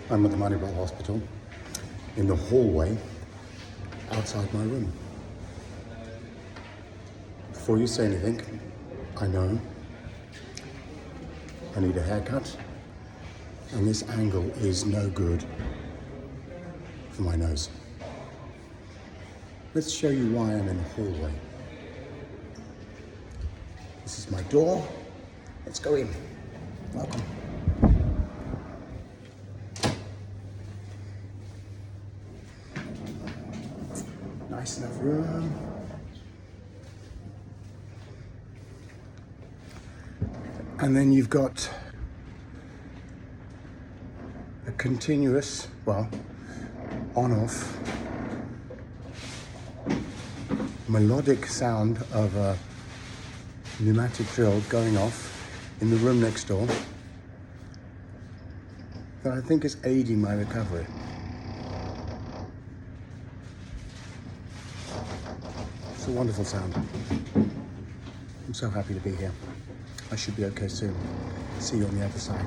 I'm at the Moneyball Hospital in the hallway outside my room. Before you say anything, I know I need a haircut, and this angle is no good for my nose. Let's show you why I'm in the hallway. This is my door. Let's go in. Welcome. Nice enough room. And then you've got a continuous, well, on-off melodic sound of a pneumatic drill going off in the room next door that I think is aiding my recovery. It's a wonderful sound. I'm so happy to be here. I should be okay soon. See you on the other side.